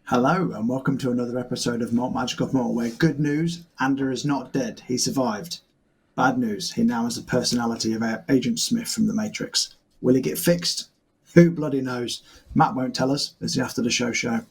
Hello and welcome to another episode of Malt Magic of Malt, where good news, Ander is not dead, he survived. Bad news, he now has the personality of Agent Smith from The Matrix. Will he get fixed? Who bloody knows? Matt won't tell us, it's the After the Show show.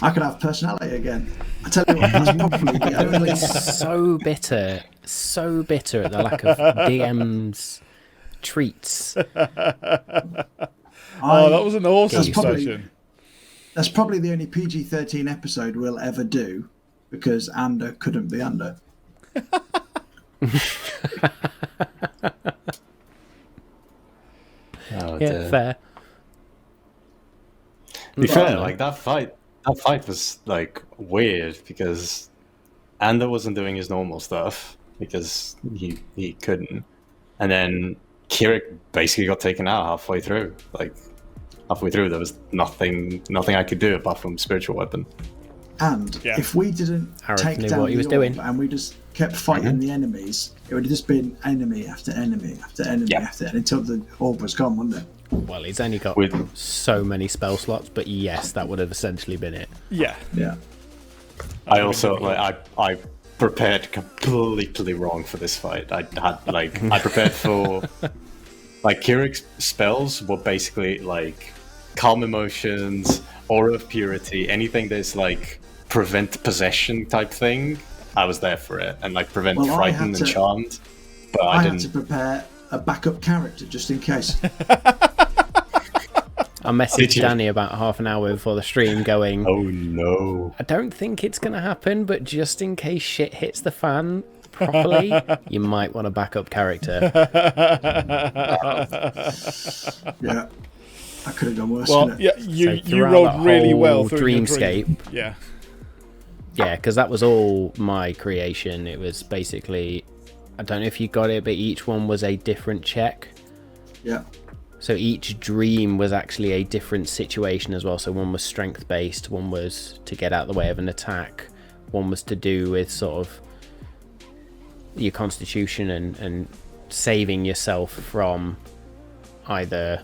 I could have personality again. I tell you what, that's probably the only... so bitter at the lack of DM's treats. That was an awesome session. That's probably the only PG-13 episode we'll ever do, because Ander couldn't be under. Yeah, fair. To be fair, like that fight was like weird because Ander wasn't doing his normal stuff because he couldn't, and then Kirik basically got taken out halfway through. Like halfway through, there was nothing I could do apart from spiritual weapon. And if we didn't take down what he was doing, and we just kept fighting the enemies, it would have just been enemy after enemy after enemy after enemy until the orb was gone, wouldn't it? Well, he's only got so many spell slots, but yes, that would have essentially been it. Yeah. I also I prepared completely wrong for this fight. I prepared for like Kirik's spells were basically like calm emotions, aura of purity, anything that's like prevent possession type thing. I was there for it, and like prevent frightened and charmed. But I didn't. Had to prepare a backup character just in case. I messaged Danny about half an hour before the stream going, "Oh no, I don't think it's going to happen, but just in case shit hits the fan properly, you might want a backup character." Yeah, I could have done worse. Well, yeah, you rolled really well through Dreamscape. Dream. Yeah, because that was all my creation. It was basically, I don't know if you got it, but each one was a different check. Yeah. So each dream was actually a different situation as well. So one was strength based, one was to get out of the way of an attack, one was to do with sort of your constitution and saving yourself from either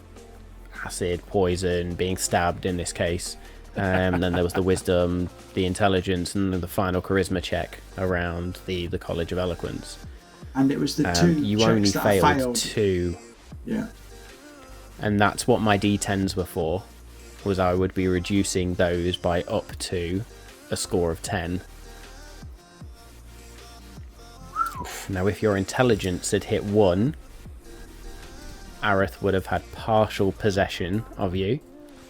acid, poison, being stabbed in this case. And then there was the wisdom, the intelligence, and the final charisma check around the College of Eloquence. And it was the two you checks only that failed two. Yeah. And that's what my D10s were for, was I would be reducing those by up to a score of 10. Now, if your intelligence had hit 1, Aerith would have had partial possession of you.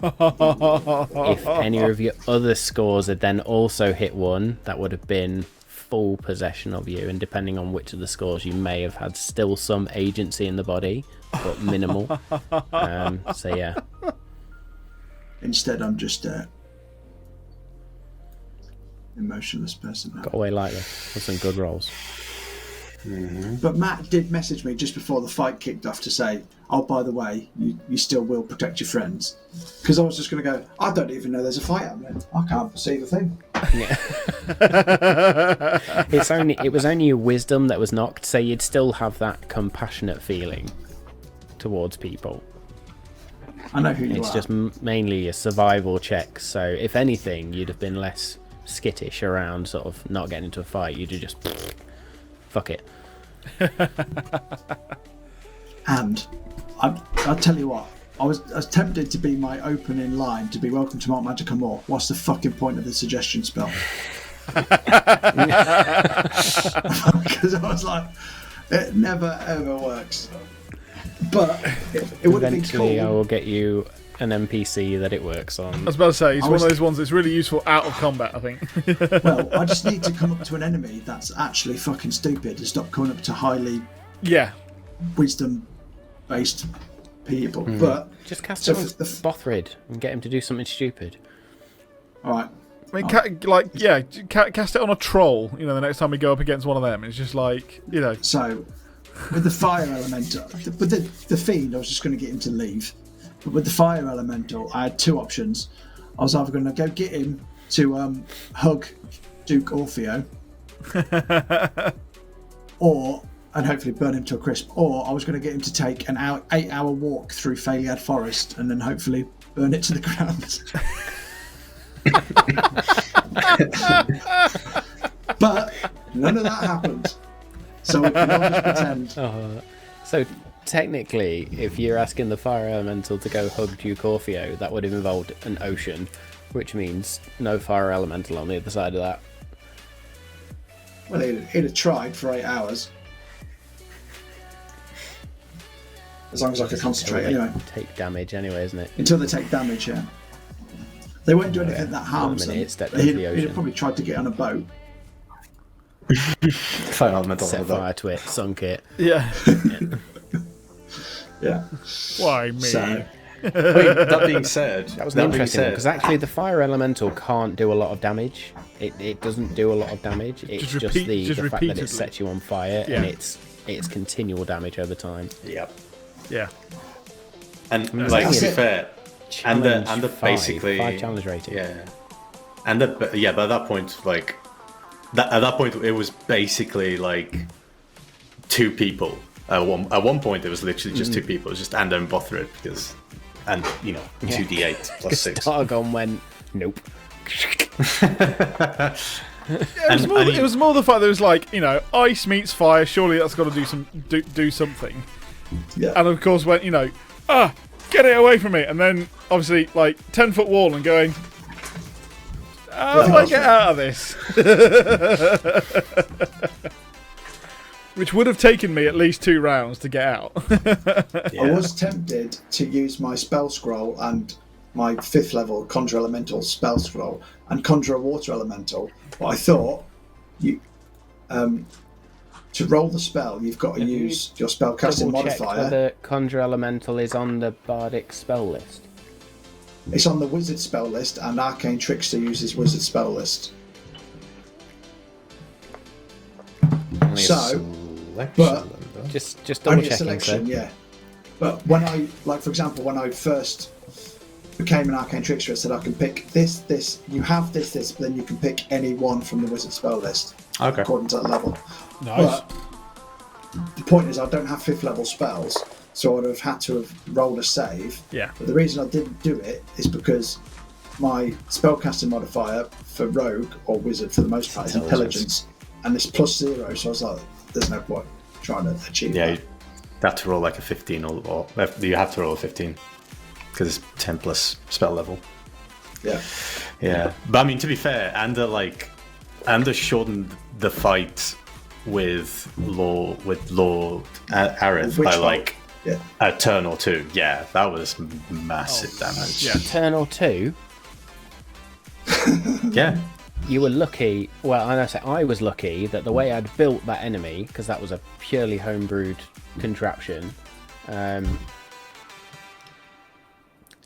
If any of your other scores had then also hit 1, that would have been full possession of you, and depending on which of the scores, you may have had still some agency in the body, but minimal. So yeah. Instead, I'm just emotionless person now. Got away lightly with some good rolls. Mm-hmm. But Matt did message me just before the fight kicked off to say, "Oh, by the way, you still will protect your friends," because I was just going to go, "I don't even know there's a fight happening. I can't perceive a thing." Yeah. It was only your wisdom that was knocked, so you'd still have that compassionate feeling towards people. I know who you are. It's just mainly a survival check, so if anything, you'd have been less skittish around sort of not getting into a fight. You'd have just fuck it. And I'll tell you what, I was tempted to be my opening line to be "Welcome to Malt Magic and More." What's the fucking point of the suggestion spell? Because I was like, it never ever works. But it would have been cool. Eventually, I will get you an NPC that it works on. I was about to say, it's one of those ones that's really useful out of combat, I think. Well, I just need to come up to an enemy that's actually fucking stupid and stop coming up to highly wisdom-based people. But Just cast so it on for the Bothrid and get him to do something stupid. all right. I mean, cast it on a troll. You know, the next time we go up against one of them, it's just like, you know. So with the fire elemental, with the fiend, I was just going to get him to leave. But with the fire elemental, I had two options. I was either going to go get him to hug Duke Orfeo, and hopefully burn him to a crisp, or I was going to get him to take an 8-hour walk through Phaliad Forest and then hopefully burn it to the ground. But none of that happened, so we can all just pretend. So technically, if you're asking the fire elemental to go hug Duke Orfeo, that would have involved an ocean, which means no fire elemental on the other side of that. Well, he'd have tried for 8 hours. As long as I could concentrate, anyway. Take damage anyway, isn't it? Until they take damage, yeah. They won't do anything that harms them. He'd have probably tried to get on a boat. Fire elemental. Set fire to it, sunk it. Yeah. Yeah. Why me? So, Wait, that being said, That was an interesting one, because actually the fire elemental can't do a lot of damage. It doesn't do a lot of damage. It's just the fact that it sets you on fire, and it's continual damage over time. Yep. Yeah. And like, to be fair, and the Five basically 5 challenge rating. Yeah. And but at that point, like at that point, it was basically like 2 people. At one point, it was literally just 2 people. It was just Ander and Bothrid, because, and you know, 2d8 plus 6. Stargon went, nope. It was more the fact that it was like, you know, ice meets fire. Surely that's got to do something. yeah. And of course, went, you know, get it away from me. And then obviously, like 10-foot wall and going, how do I get out of this? Which would have taken me at least 2 rounds to get out. I was tempted to use my spell scroll and my 5th level Conjure Elemental spell scroll and conjure a water elemental, but I thought you to roll the spell you've got to use your spellcasting modifier. Whether Conjure Elemental is on the Bardic spell list. It's on the wizard spell list, and Arcane Trickster uses wizard spell list. So, but just double only a checking. selection, yeah. But when I, like for example, when I first became an Arcane Trickster, I said I can pick this. You have this, but then you can pick any one from the wizard spell list. Okay. According to that level. Nice. But the point is, I don't have 5th level spells, so I would have had to have rolled a save. Yeah. But the reason I didn't do it is because my spellcasting modifier for rogue or wizard, for the most part, is intelligence, and it's +0. So I was like, there's no point trying to achieve that. You have to roll like a 15, or you have to roll a 15 because it's 10 plus spell level. Yeah. Yeah, but I mean, to be fair, Ander shortened the fight with Lord Aerith by like a turn or 2. Yeah, that was massive damage. Yeah. Turn or 2. Yeah. You were lucky. Well, I was lucky that the way I'd built that enemy, because that was a purely homebrewed contraption.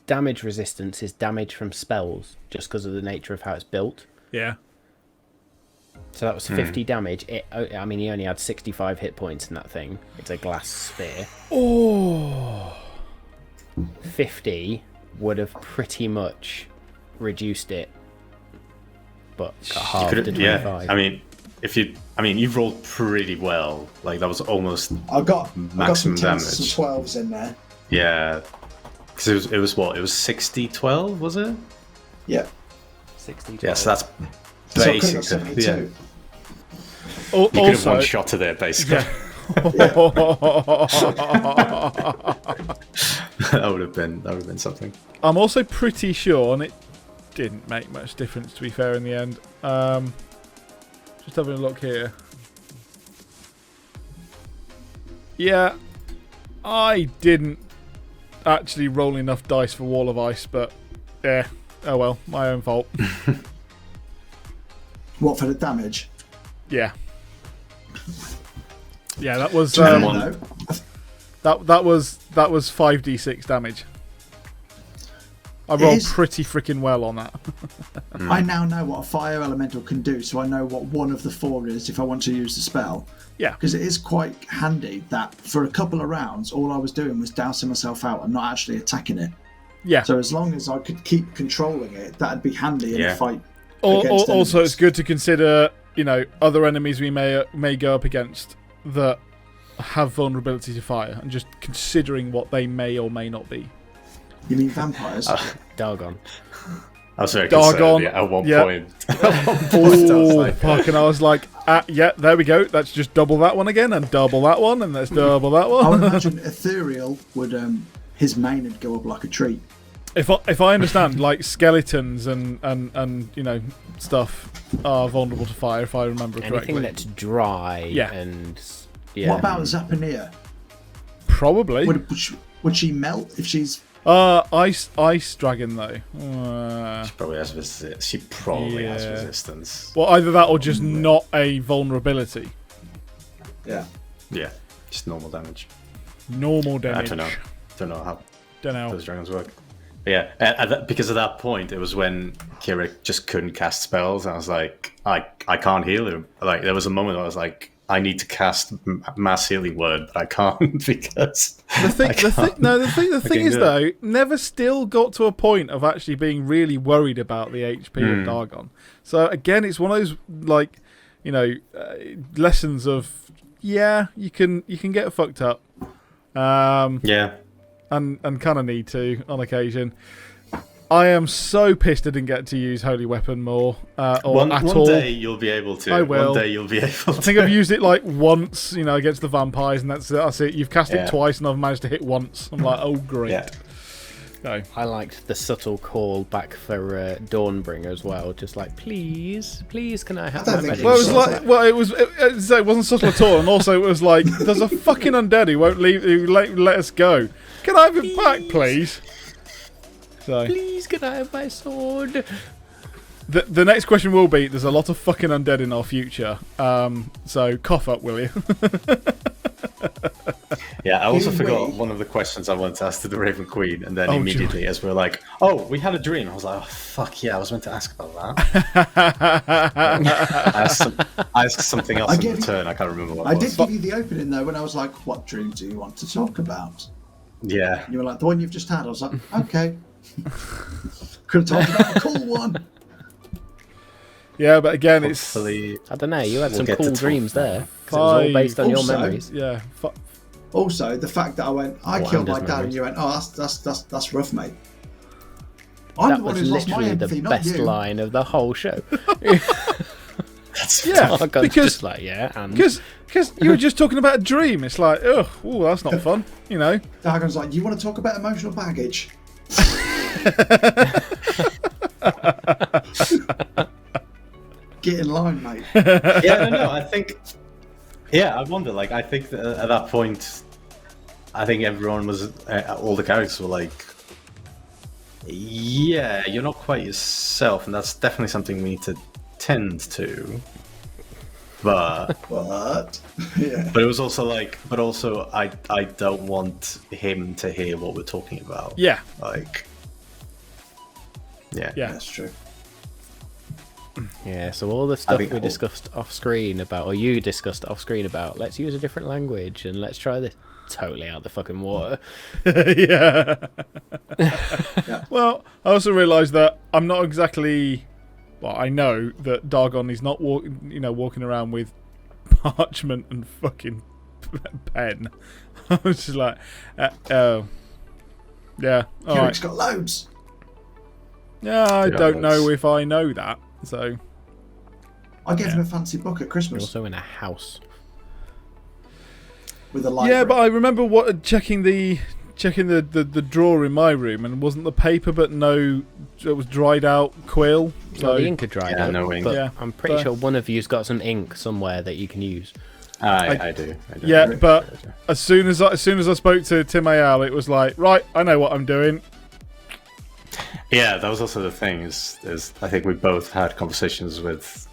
Damage resistance is damage from spells, just because of the nature of how it's built. Yeah. So that was 50 damage. He only had 65 hit points in that thing. It's a glass sphere. Oh. 50 would have pretty much reduced it, but got half to 25. Yeah, you've rolled pretty well. Like, that was almost I got maximum some 10s, damage. some 12s in there. Yeah, because it was what? It was 60-12, was it? Yeah. 60. Yeah, so that's So I could have got basically 72. You could have one shot to there, basically. Yeah. that would have been something. I'm also pretty sure, and it didn't make much difference, to be fair, in the end. Just having a look here. Yeah, I didn't actually roll enough dice for Wall of Ice, but yeah, oh well, my own fault. What, for the damage? Yeah. Yeah, that was... I That was 5d6 damage. I rolled pretty freaking well on that. I now know what a fire elemental can do, so I know what one of the 4 is if I want to use the spell. Yeah. Because it is quite handy that for a couple of rounds, all I was doing was dousing myself out and not actually attacking it. Yeah. So as long as I could keep controlling it, that'd be handy in a fight. Also, it's good to consider, other enemies we may go up against that have vulnerability to fire, and just considering what they may or may not be. You mean vampires? Dargon. I was very Dargon, concerned at one point. Oh, fuck, and I was like, yeah, there we go. Let's just double that one again, and double that one, and let's double that one. I would imagine Ethereal would, his mane would go up like a tree. If I understand, like skeletons and stuff are vulnerable to fire, if I remember correctly. Anything that's dry and What about Zapanea? Probably. Would she melt if she's... Ice dragon though. She probably has resistance. Well, either that or just not a vulnerability. Yeah. Yeah, just normal damage. Normal damage. I don't know how those dragons work. But yeah, because at that point, it was when Kirik just couldn't cast spells. And I was like, I can't heal him. Like, there was a moment I was like, I need to cast mass healing word, but I can't because the thing is though, never still got to a point of actually being really worried about the HP of Dargon. So again, it's one of those lessons of you can get fucked up, and kind of need to on occasion. I am so pissed I didn't get to use Holy Weapon more, one day you'll be able to. I will. One day you'll be able to. I think I've used it like once, against the vampires, and that's it. You've cast it twice, and I've managed to hit once. I'm like, oh great. Yeah. No. I liked the subtle call back for Dawnbringer as well. Just like, please, can I have my magic? Well, it wasn't subtle at all, and also it was like, there's a fucking undead who won't let us go. Can I have it back, please? So. Please, can I have my sword? The next question will be, there's a lot of fucking undead in our future, so cough up, will you? Yeah, I also forgot one of the questions I wanted to ask to the Raven Queen, and then immediately as we were like, oh, we had a dream, I was like, oh, fuck yeah, I was meant to ask about that. I asked something else in return, I can't remember what it was. I did give you the opening though, when I was like, what dream do you want to talk about? Yeah. And you were like, the one you've just had. I was like, okay. Could have talked about a cool one. Yeah, but again, I don't know, you had some cool dreams there. 'Cause it was all based on your memories. Yeah. Also, the fact that I killed my dad and you went, oh, that's rough, mate. That was literally the best line of the whole show. Because just like, because you were just talking about a dream. It's like, oh, that's not fun, Dargon's like, you want to talk about emotional baggage? Get in line, mate. I think. Yeah, I wonder. Like, I think that at that point, I think everyone was, all the characters were like, yeah, you're not quite yourself, and that's definitely something we need to tend to. But yeah. But it was also like, I don't want him to hear what we're talking about. Yeah. Like. Yeah. That's true. Yeah, so all the stuff we discussed off screen about, or you discussed off screen about, let's use a different language and let's try this. Totally out the fucking water. Yeah. Well, I also realised that I'm not exactly. Well, I know that Dargon is not walking around with parchment and fucking pen. I was just like, oh, yeah. Eric's got loads. Yeah, I don't know if I know that. So I gave him a fancy book at Christmas. You're also in a house with a library. Yeah, but I remember checking the drawer in my room, and it wasn't the paper, but it was dried out quill. So well, the ink had dried out. No ink. But I'm pretty sure one of you's got some ink somewhere that you can use. I do. Yeah, but as soon as I spoke to Tim Ayal, it was like, right, I know what I'm doing. Yeah, that was also the thing. Is I think we both had conversations with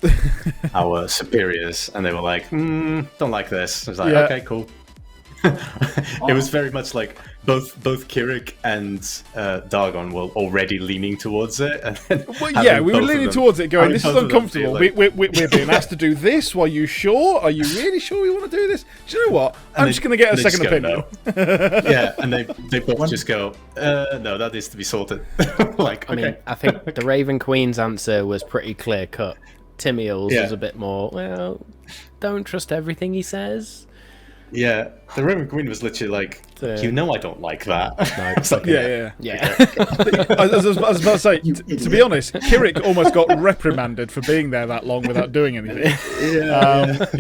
our superiors, and they were like, "Don't like this." I was like, "Okay, cool." It was very much like both Kirik and Dargon were already leaning towards it, and then Well, yeah, we were leaning towards it, going, "This is uncomfortable. Like... We're being asked to do this. Are you sure? Are you really sure we want to do this? Do you know what? I'm just going to get a second opinion." No. Yeah, and they both just go, "No, that needs to be sorted." Like, I mean, I think the Raven Queen's answer was pretty clear cut. Timiel's was a bit more, well, don't trust everything he says. Yeah, the Raven Queen was literally like, I don't like that. No, it's like, yeah. I was about to say, to be honest, Kirik almost got reprimanded for being there that long without doing anything. You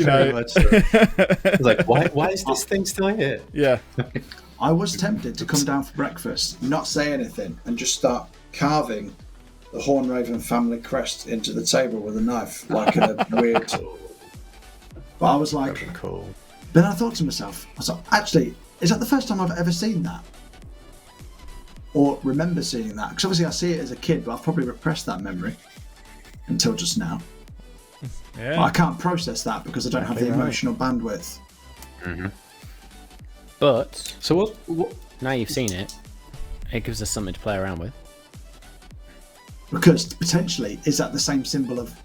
know, much so. It's like, why is this thing still here? Yeah. I was tempted to come down for breakfast, not say anything, and just start carving the Hornraven family crest into the table with a knife, like in a weird. But I was like, cool. Then I thought to myself, actually, is that the first time I've ever seen that? Or remember seeing that? Because obviously I see it as a kid, but I've probably repressed that memory until just now. Yeah. But I can't process that because I don't have the emotional bandwidth. Mm-hmm. But so what? Now you've seen it, it gives us something to play around with. Because potentially, is that the same symbol of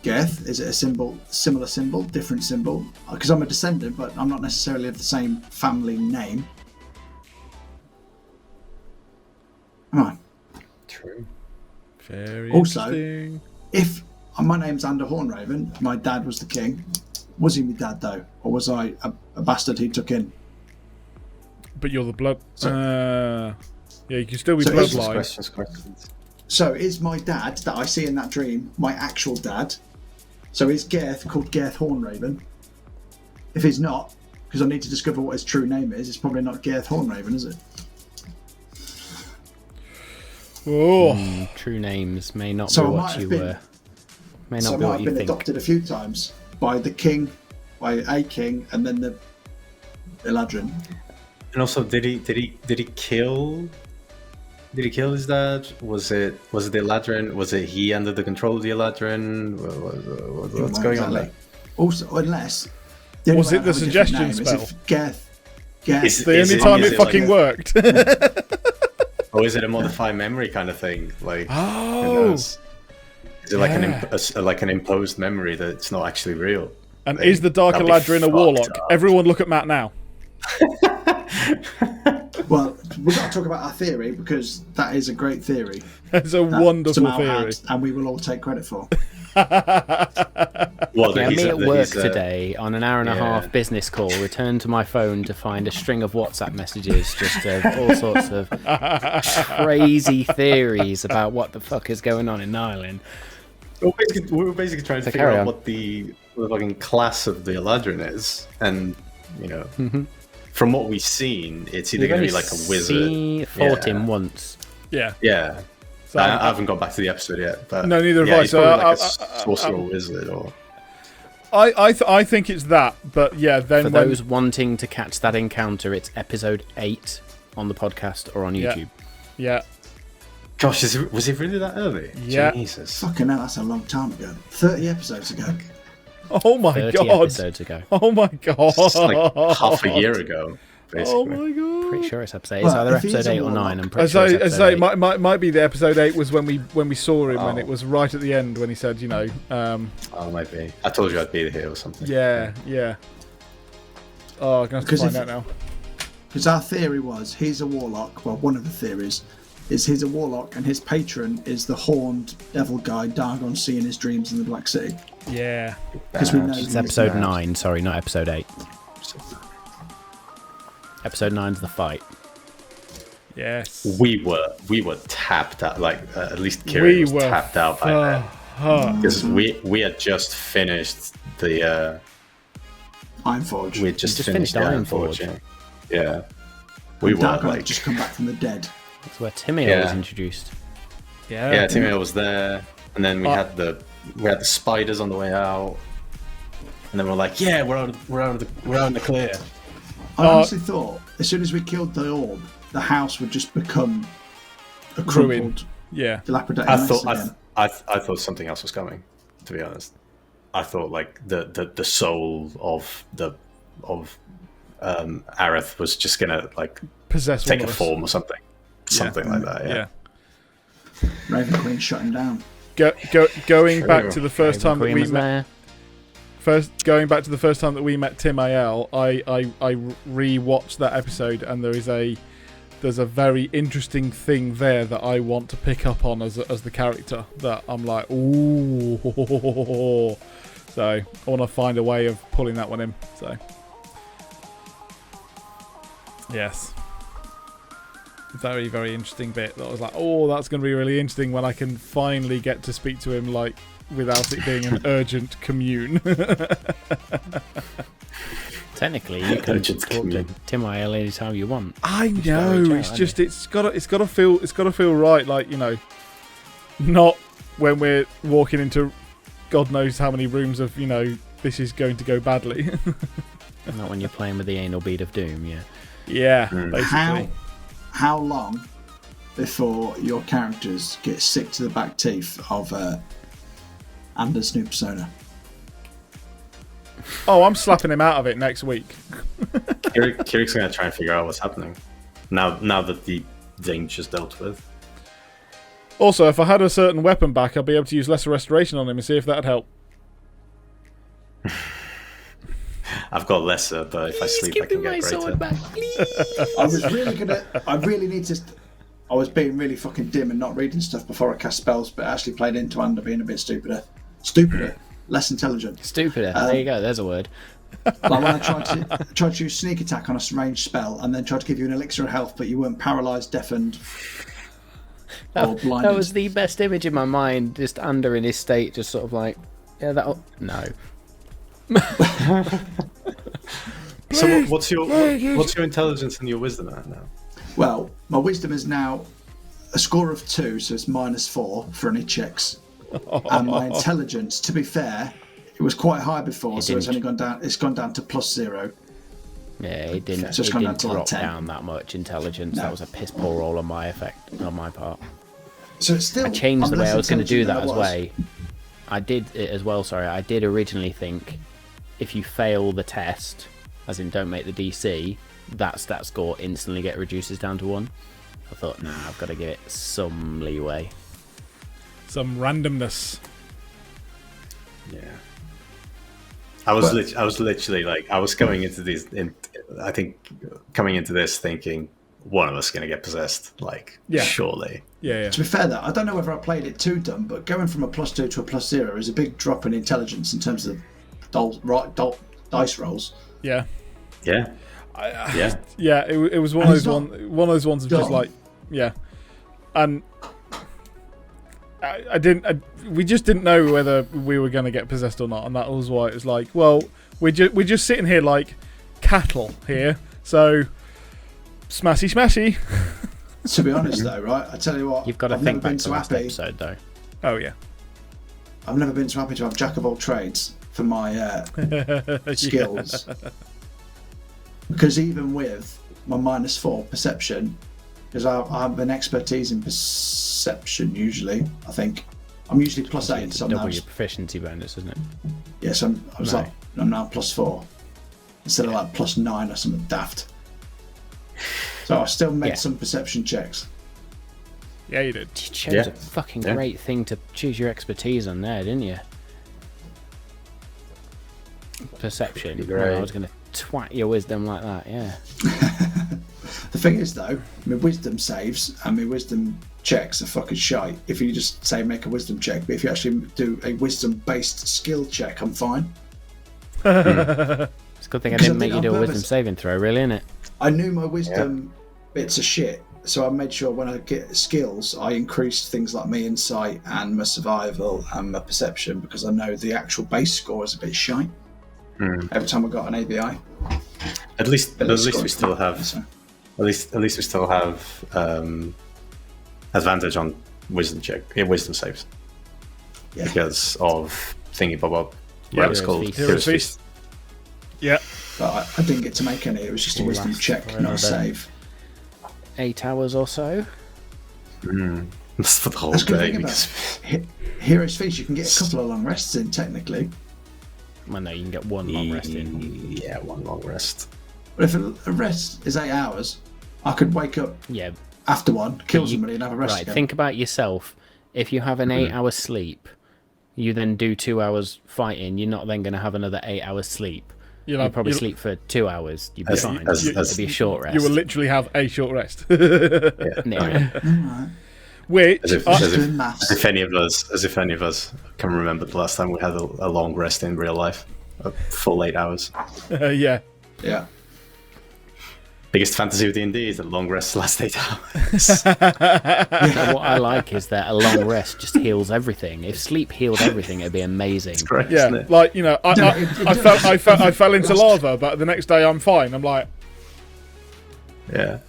Geth? Is it a similar symbol, different symbol? Because I'm a descendant, but I'm not necessarily of the same family name. Am I? True. Very also, interesting. If my name's Ander Hornraven, my dad was the king. Was he my dad though, or was I a bastard he took in? But you're the blood. So, yeah, you can still be so bloodline. Questions. So is my dad that I see in that dream my actual dad? So is Geth called Geth Hornraven? If he's not, because I need to discover what his true name is, it's probably not Geth Hornraven, is it? Oh, true names may not be what you were. May not be I what might you have been think. adopted a few times by the king, by a king, and then the Eladrin. And also, did he kill? Did he kill his dad? Was it the Eladrin? Was it he under the control of the Eladrin? What's going on there? Also, unless was it the suggestion spell? Geth. It's the only time it fucking worked. Or is it a modified memory kind of thing? Like, oh, is it like an imposed memory that's not actually real? And is the Dark Eladrin a warlock? Everyone, look at Matt now. Well, we've got to talk about our theory because that is a great theory. It's a wonderful theory, and we will all take credit for. Well, yeah, me at work today on an hour and a half business call, returned to my phone to find a string of WhatsApp messages just of all sorts of crazy theories about what the fuck is going on in Ireland. We were basically trying to figure out what the fucking class of the Eladrin is, and from what we've seen, it's either going to be like a wizard. Fought him once. Yeah. Yeah. So I haven't gone back to the episode yet, but no, neither have I. So like a sorcerer or wizard, or I think it's that, but yeah. Then for those wanting to catch that encounter, it's episode 8 on the podcast or on YouTube. Yeah. Gosh, was it really that early? Yeah. Jesus. Fucking hell, that's a long time ago. 30 episodes ago. Oh my 30 god. episodes ago. Oh my god. It's like half a year ago, basically. Oh my god. Pretty sure it's episode 8. It's either episode 8 or 9. I'm pretty sure it's episode 8. Might be the episode 8 was when we saw him, and it was right at the end when he said, Oh, might be. I told you I'd be here or something. Yeah. Oh, I'm going to have to find out now. Because our theory was he's a warlock. Well, one of the theories is he's a warlock, and his patron is the horned devil guy Dargon seeing his dreams in the Black City. Yeah. Because we know it's episode 9. Sorry, not episode 8. Episode 9's the fight. Yes. We were tapped out. Like at least Kieran was tapped out by then, because we had just finished the Ironforge. We had just finished Ironforge. Yeah. We were Dargon like had just come back from the dead. That's where Timiel was introduced. Yeah. Timiel was there, and then we had the spiders on the way out, and then we're like, yeah, we're out of the clear. I honestly thought as soon as we killed the orb, the house would just become a crumpled, dilapidated mess again. I thought something else was coming. To be honest, I thought like the soul of Aerith was just gonna like Possess take one a of us. form or something like that. Yeah. Raven Queen shut him down. Going back True. to the first time that Queen we was met. there. Going back to the first time that we met Tim AL, I re-watched that episode, and there's a very interesting thing there that I want to pick up on as the character. That I'm like, ooh. So I want to find a way of pulling that one in. So yes, very, very interesting bit. That I was like, oh, that's going to be really interesting when I can finally get to speak to him like without it being an urgent commune. Technically, you can Urgent talk to commune. Tim IL anytime you want. I gotta know. reach out, It's haven't just it's gotta feel right. Like, you know, not when we're walking into God knows how many rooms of, you know, this is going to go badly. Not when you're playing with the anal bead of doom, yeah. Yeah, basically. How long before your characters get sick to the back teeth of Anders' new persona? Oh, I'm slapping him out of it next week. Kirik's gonna try and figure out what's happening now that the danger's dealt with. Also, if I had a certain weapon back, I'd be able to use lesser restoration on him and see if that'd help. I've got lesser, but if I sleep, I can get greater. I was being really fucking dim and not reading stuff before I cast spells, but actually played into Under being a bit stupider, less intelligent. Stupider. There you go. There's a word. Like when I tried to use sneak attack on a ranged spell, and then tried to give you an elixir of health, but you weren't paralysed, deafened, or blinded. That was the best image in my mind. Just Under in his state, just sort of like, yeah, that'll no. So what's your intelligence and your wisdom at now? Well, my wisdom is now a score of 2, so it's -4 for any checks. And my intelligence, to be fair, it was quite high before, so it's only gone down. It's gone down to +0. Yeah, it didn't. So it's It gone down didn't to like drop 10. down that much intelligence. No. That was a piss poor roll on my part. So it's still. I changed I'm the way less I was going to do intelligent that than as I was. way. I did it as well. Sorry, I did originally think if you fail the test, as in don't make the DC, that stat score instantly reduces down to 1. I thought, nah, I've got to give it some leeway. Some randomness. Yeah. I was literally like, I was coming into this thinking one of us is going to get possessed, like, Yeah. surely. Yeah. To be fair, though, I don't know whether I played it too dumb, but going from a +2 to a +0 is a big drop in intelligence in terms of dice rolls. Yeah. Yeah. Yeah, it was one And of it's those not one of those ones of just dumb. like, yeah, and we just didn't know whether we were going to get possessed or not, and that was why it was like, well, we're just sitting here like cattle here, so smashy. To be honest, though, right, I tell you what, You've got to I've think never back been to so last happy. episode, though. Oh yeah. I've never been so happy to have Jack of all trades for my skills. Because even with my -4 perception, because I have an expertise in perception usually, I think. I'm usually +8, so I'm now double your proficiency bonus, isn't it? yeah, so I'm now +4 instead of like +9 or something daft. So I still made Yeah. some perception checks. Yeah, you did. You chose Yeah. a fucking Yeah. great thing to choose your expertise on there, didn't you? Perception. Great. I was going to twat your wisdom like that, yeah. The thing is, though, my wisdom saves and my wisdom checks are fucking shite. If you just say make a wisdom check, but if you actually do a wisdom-based skill check, I'm fine. It's a good thing I Because didn't I make did you on do a wisdom purpose. saving throw, really, innit? I knew my wisdom bits of shit, so I made sure when I get skills, I increased things like my insight and my survival and my perception, because I know the actual base score is a bit shite. Every time I got an ABI. At least we still have advantage on wisdom saves Yeah. because of thingy bob. Yeah, What it's called. Hero's Hero's Feast. Yeah. But I didn't get to make any. It was just a wisdom Last check, forever. not a save. 8 hours or so. That's for the whole That's good day. thing about Hero's Feast. You can get a couple of long rests in, technically. Well, no, you can get one long rest in. Yeah, one long rest. But if a rest is 8 hours, I could wake up Yeah. after one, kill somebody, and have a rest Right. again. Think about yourself. If you have an 8-hour sleep, you then do 2 hours fighting. You're not then going to have another 8 hours sleep. You'll probably sleep for 2 hours. You'd be fine. It'd be a short rest. You will literally have a short rest. Yeah. Which As if any of us can remember the last time we had a long rest in real life, a full 8 hours. yeah. Yeah. Biggest fantasy of D&D is that long rests last 8 hours. What I like is that a long rest just heals everything. If sleep healed everything, it'd be amazing. It's great, Yeah, isn't it? like, you know, I fell into lava, but the next day I'm fine. I'm like, Yeah.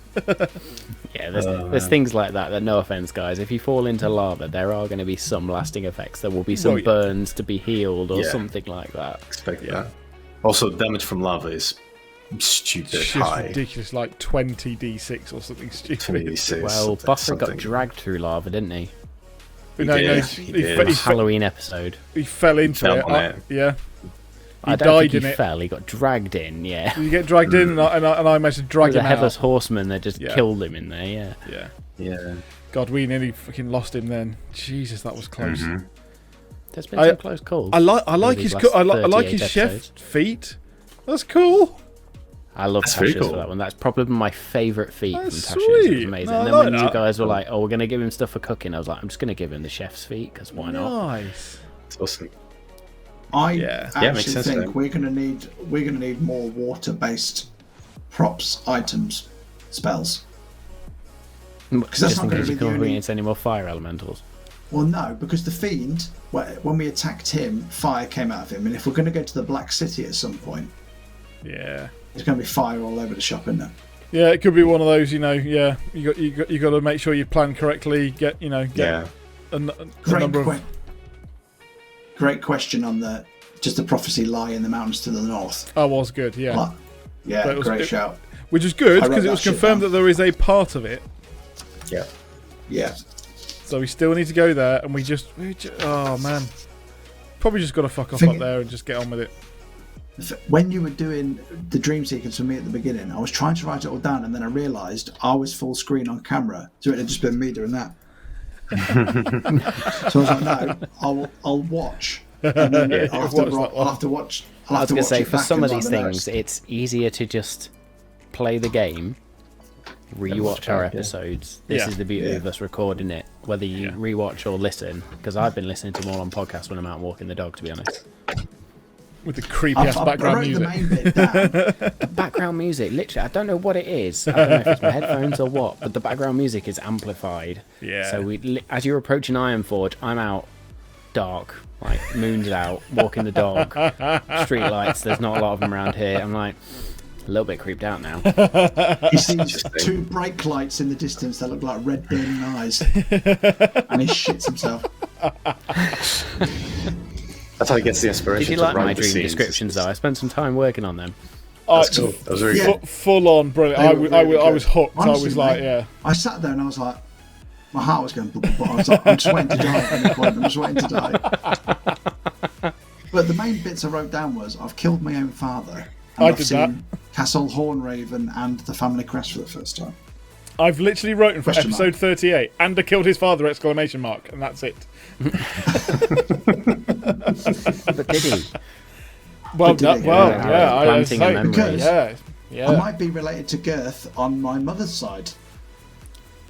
Yeah, there's things like that. No offense, guys. If you fall into lava, there are going to be some lasting effects. There will be some burns to be healed or something like that. Expect that. Also, damage from lava is stupid it's just high. ridiculous, like 20 d6 or something stupid. 26, Well, Buffer got dragged through lava, didn't he? No, He did. Halloween episode. he fell into Fell it. on it. Yeah. I don't died think in he it. fell. He got dragged in. Yeah. You get dragged in, and I managed to drag There's him a headless out. horseman that just killed him in there. Yeah. Yeah. Yeah. God, we nearly fucking lost him then. Jesus, that was close. There's been some close calls. I like these his last I like his 38 chef episodes. feat. That's cool. I love That's very Tasha's cool. for that one. That's probably my favourite feat from That's Tasha's. It sweet. was amazing. No, And I then when like you that. guys were like, "Oh, we're gonna give him stuff for cooking," I was like, "I'm just gonna give him the chef's feat because why not?" Nice. It's awesome. I Yeah. Yeah, makes actually sense, think though. we're gonna need more water-based props, items, spells. Because that's just not in gonna case be you the come up only- against any more fire elementals. Well, no, because the fiend, when we attacked him, fire came out of him, and if we're going to go to the Black City at some point, Yeah. there's going to be fire all over the shop, isn't there? Yeah, it could be one of those, you know. Yeah, you got to make sure you plan correctly. Get Yeah. a Great, number of. great question on the prophecy lie in the mountains to the north. Oh, was good. Yeah, But, yeah, But it was- great it- shout. which is good I wrote because it that was shit confirmed down. that there is a part of it. Yeah. Yeah. So we still need to go there, and we just oh man, probably just got to fuck off Think- up there and just get on with it. When you were doing the dream sequence for me at the beginning, I was trying to write it all down, and then I realised I was full screen on camera, so it had just been me doing that. So I was like, no, I'll watch. And then I'll have to watch. I was going to say, it for back some of and these write the things, notes. it's easier to just play the game, rewatch our back, yeah. episodes. This Yeah. is the beauty of us recording it, whether you Yeah. rewatch or listen, because I've been listening to them all on podcasts when I'm out walking the dog, to be honest. With the creepy I ass background wrote music. the main bit down. The background music, literally, I don't know what it is. I don't know if it's my headphones or what, but the background music is amplified. Yeah. So as you're approaching Ironforge, I'm out dark, like moon's out, walking the dog, street lights. There's not a lot of them around here. I'm like a little bit creeped out now. He sees two brake lights in the distance that look like red burning eyes, and he shits himself. That's how he gets the inspiration. Did you to like write my the dream scenes. descriptions though? I spent some time working on them. That's cool. That was very Yeah. good. Full on brilliant. They were really I was good. hooked. I Honestly, was like, mate, yeah. I sat there and I was like, my heart was going, but I was like, I'm just waiting to die at any point. I'm just waiting to die. But the main bits I wrote down was, I've killed my own father. And I I've did seen Castle Hornraven and the family crest for the first time. I've literally written for Question episode mark. 38, and I killed his father! Exclamation mark, and that's it. But did he? Well, did it? well, Yeah, yeah. I planting say, a memory. Because yeah, I yeah. might be related to Girth on my mother's side.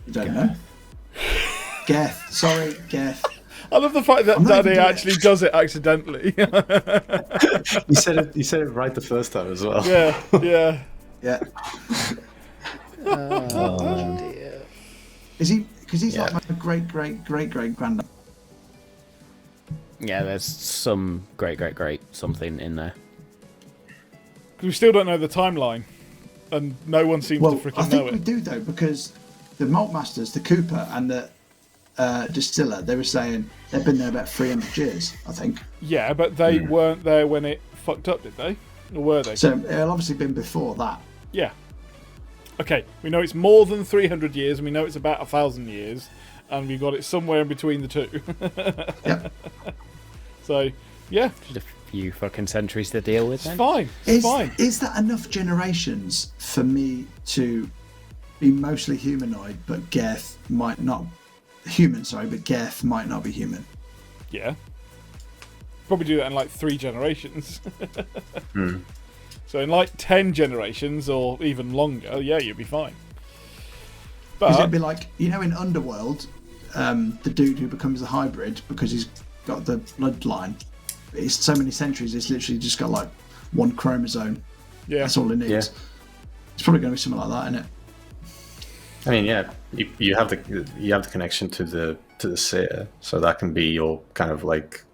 You don't know? Geth. Sorry, Geth. I love the fact that I'm not Daddy even doing actually does it accidentally. You said it right the first time as well. yeah, yeah. Yeah. Oh dear. Is he? Because he's Yeah. like my great granddad. Yeah, there's some great something in there. We still don't know the timeline, and no one seems Well, to I freaking think know we it. do though, because the malt masters, the cooper, and the distiller, they were saying they've been there about 300 years, I think. Yeah, but they weren't there when it fucked up, did they? Or were they? So it'll obviously been before that. Yeah. Okay, we know it's more than 300 years, and we know it's about 1,000 years, and we got it somewhere in between the two. Yep. So, yeah. Just a few fucking sentries to deal with. It's Then. fine. It's fine. Is that enough generations for me to be mostly humanoid, but Geth might not human? Sorry, but Geth might not be human. Yeah. Probably do that in like 3 generations. So in like 10 generations or even longer, yeah, you'll be fine. Because But it'd be like, in Underworld, the dude who becomes a hybrid because he's got the bloodline. It's so many centuries. It's literally just got like one chromosome. yeah, That's all it needs. Yeah. It's probably going to be something like that, isn't it? I mean, yeah, you have the connection to the seer, so that can be your kind of like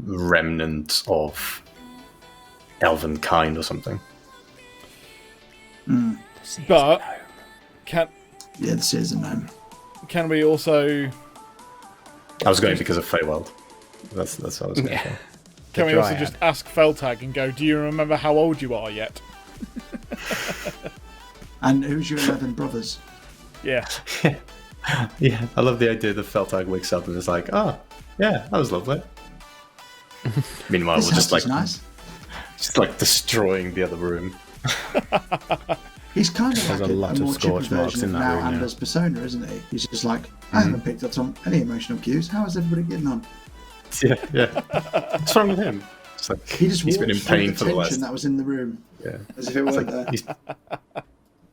remnant of elven kind or something. but can Yeah, this is a gnome. we also I was going because of Feywild. That's what I was going for. can we also Dryad. just ask Feltag and go, do you remember how old you are yet? And who's your 11 brothers? Yeah. Yeah, I love the idea that Feltag wakes up and is like, "Oh, yeah, that was lovely." Meanwhile, This we're just house like, is nice. destroying the other room. He's kind of There's like a lot of more scorch chipper marks version in of that now room now. Anders' persona, isn't he? He's just like, I haven't picked up on any emotional cues. How is everybody getting on? Yeah. What's wrong with him? It's like He just he's been in walked through pain the for the tension last. that was in the room, Yeah, as if it weren't there.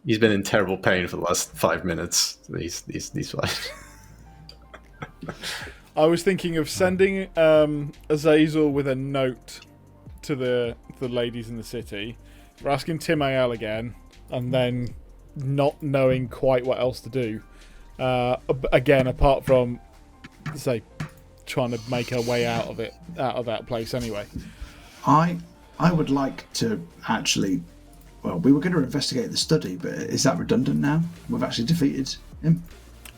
he's been in terrible pain for the last 5 minutes. These fights. I was thinking of sending Azazel with a note to the ladies in the city. We're asking Tim AL again, and then not knowing quite what else to do. Again, apart from, say, trying to make our way out of that place anyway. I would like to actually. Well, we were going to investigate the study, but is that redundant now? We've actually defeated him.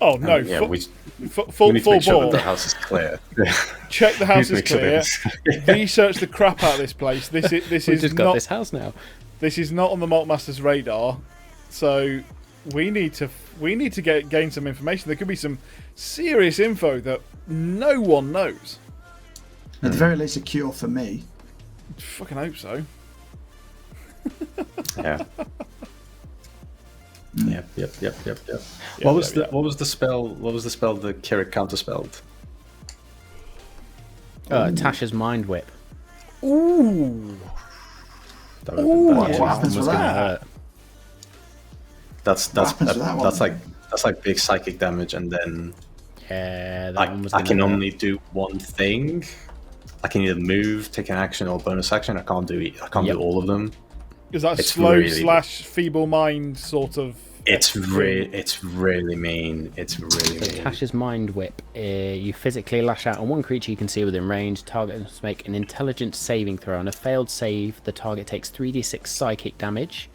Oh no! Yeah, we full need to make sure bore. that the house is clear. Check the house We is need to make clear. sure that Research the crap out of this place. This We've is just got not this house now. this is not on the Malt Master's radar. So we need to gain some information. There could be some serious info that no one knows. At the very least, a cure for me. Fucking hope so. Yeah. Yep. Yeah, What was yeah. what was the spell? What was the spell that Kirik counterspelled? Tasha's mind whip. Ooh. That would have been bad. What happens was with gonna that? hurt. That's happens with that one? that's like big psychic damage, and then Yeah, that one was I gonna can hurt. only do one thing. I can either move, take an action, or bonus action. I can't do Yep. do all of them. Is that It's slow really- / feeble mind sort of? It's really mean. It's really So mean. Tasha's mind whip. You physically lash out on one creature you can see within range. Target must make an intelligence saving throw. On a failed save, the target takes 3d6 psychic damage,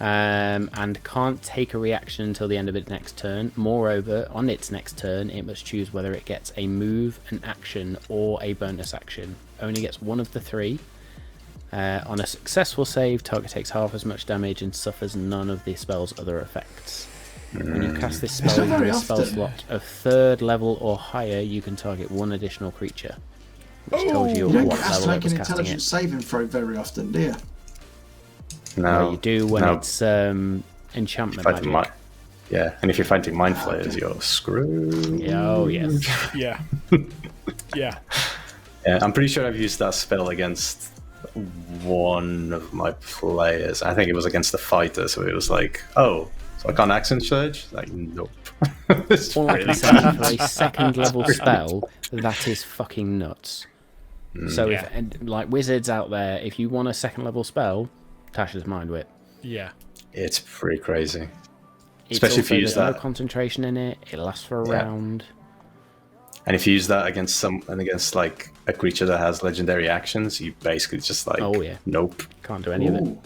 and can't take a reaction until the end of its next turn. Moreover, on its next turn, it must choose whether it gets a move, an action, or a bonus action. Only gets one of the 3. On a successful save, target takes half as much damage and suffers none of the spell's other effects. When you cast this spell not very into a spell often. slot of 3rd level or higher, you can target one additional creature, which tells you You don't what get asked to level it make was an casting intelligence it. saving throw very often, do you? No, You do when no. it's enchantment Fighting magic. yeah, and if you're fighting mind flayers, you're screwed. Yeah, oh yes. Yeah. Yeah. Yeah, I'm pretty sure I've used that spell against one of my players. I think it was against the fighter, so it was like, oh, so I can't action surge? Like, nope. It's All I really can say bad. for a 2nd level spell, that is fucking nuts. So Yeah. if and, like wizards out there, if you want a 2nd level spell, Tasha's mind whip. Yeah. It's pretty crazy. It's Especially if you also- use there's that. no concentration in it. It lasts for a Yeah. round. And if you use that against like a creature that has legendary actions, you basically just like, Oh, yeah. nope. Can't do any of it. Ooh.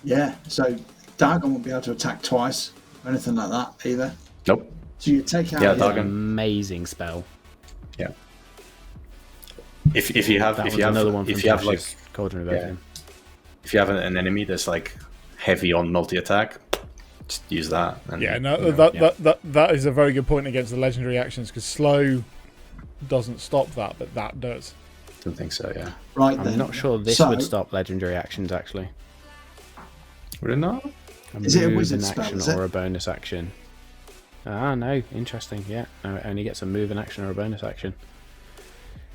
Yeah, so Dargon won't be able to attack twice or anything like that either. Nope. So you take out Yeah, his- Dargon. Amazing spell. Yeah. If you have That if was you have another one from if you have like Tasha's Cauldron of yeah. Oblivion. if you have an enemy that's like heavy on multi attack, just use that. And, Yeah. No, you know, that is a very good point against the legendary actions because slow doesn't stop that, but that does. Don't think so. Yeah. Right I'm then. not sure this So, would stop legendary actions actually. Would it not? Is it a move, wizard an spell, action, is it? or a bonus action? Ah, no. Interesting. Yeah. No, it only gets a move, an action, or a bonus action.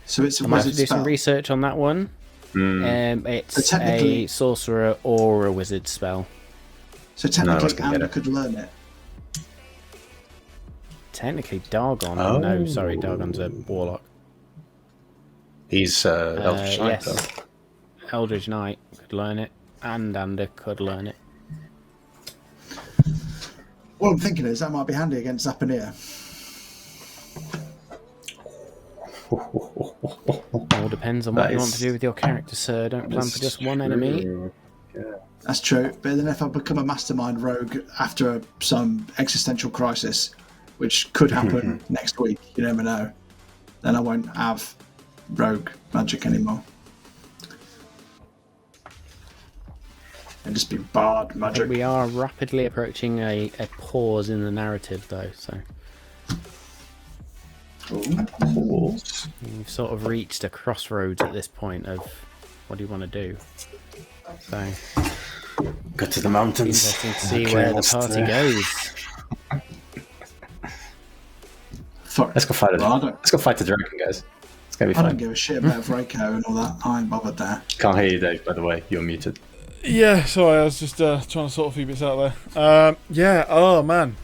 So it's a I might have to wizard do some spell. research on that one. It's So technically- a sorcerer or a wizard spell. So No, technically, let's get Anna it. could learn it. Technically, Dargon. Oh. No, sorry, Dargon's a warlock. He's Eldritch Knight, yes. though. Eldritch Knight could learn it, and Ander could learn it. What I'm thinking is that might be handy against Zapanir. All depends on what you want to do with your character, sir. Don't plan for just one enemy. That's true. But then if I become a mastermind rogue after some existential crisis, which could happen next week, you never know, then I won't have rogue magic anymore. And just be bard I think magic. we are rapidly approaching a pause in the narrative, though, so Pause. you've sort of reached a crossroads at this point of what do you want to do. So, Go to the mountains. interesting to see Okay, where the what's party there? goes. Let's go fight it. Well, I don't- Let's go fight the dragon, guys. It's gonna be I don't fun. give a shit about Vraco and all that. I ain't bothered there. Can't hear you, Dave. By the way, you're muted. Yeah, sorry, I was just trying to sort a few bits out there. Yeah, oh man.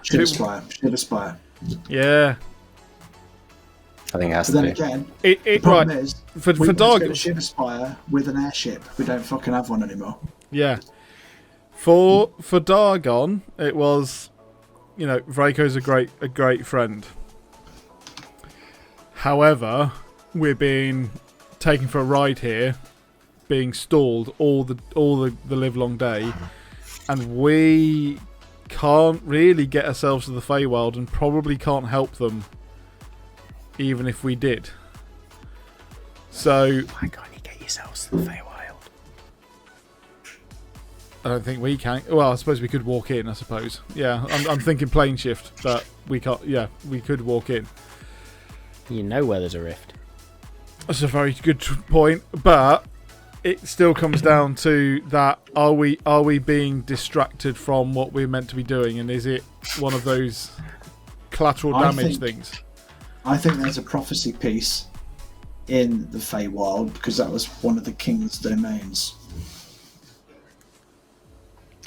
Should aspire. Should aspire. Yeah. I think it has But to then be. again, It the problem right. is, For we want to Dargon. get a ship aspire with an airship. We don't fucking have one anymore. Yeah. For Dargon, it was, you know, Vraco's a great friend. However, we're being taken for a ride here, being stalled all the live long day, and we can't really get ourselves to the Feywild, and probably can't help them, even if we did. So Why can't you get yourselves to the Feywild? I don't think we can. Well, I suppose we could walk in. I suppose. Yeah, I'm thinking plane shift, but we can't. Yeah, we could walk in. You know where there's a rift. That's a very good point, but it still comes down to that: are we being distracted from what we're meant to be doing, and is it one of those collateral damage things? I think there's a prophecy piece in the Feywild because that was one of the king's domains.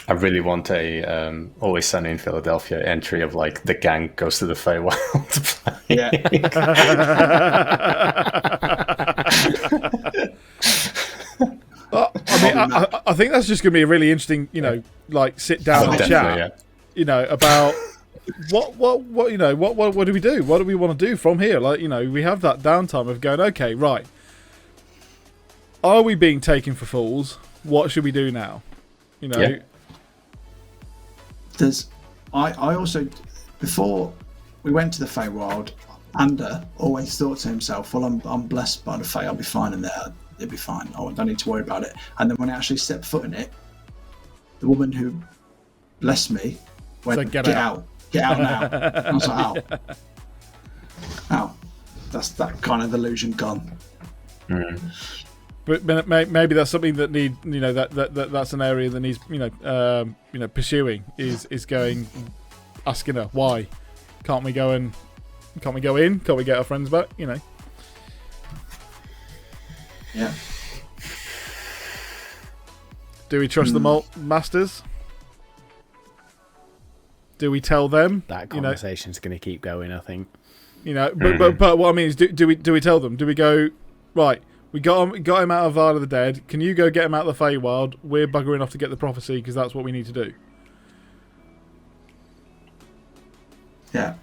I really want a Always Sunny in Philadelphia entry of like the gang goes to the Feywild to play. Yeah. Well, I mean, I think that's just going to be a really interesting, you know, like sit down and Definitely, chat, you know, about what you know, what do we do? What do we want to do from here? Like, you know, we have that downtime of going, okay, right. Are we being taken for fools? What should we do now? You know, Yeah. I also, before we went to the Feywild, Ander always thought to himself, well, I'm blessed by the Fey, I'll be fine in there, it'll be fine, I don't need to worry about it. And then when I actually stepped foot in it, the woman who blessed me went, So get get out. out, get out now. I was like, ow. That's that kind of illusion gone. but maybe that's something that need, you know, that's an area that needs, you know, pursuing is going, asking her why can't we go in? Can't we get our friends back? You know. Yeah. Do we trust the Malt masters? Do we tell them? That you know, conversation's going to keep going, I think. you know, but what I mean is, do we tell them? Do we go, right? We got him out of Isle of the Dead. Can you go get him out of the Feywild? We're buggering off to get the prophecy because that's what we need to do. Yeah.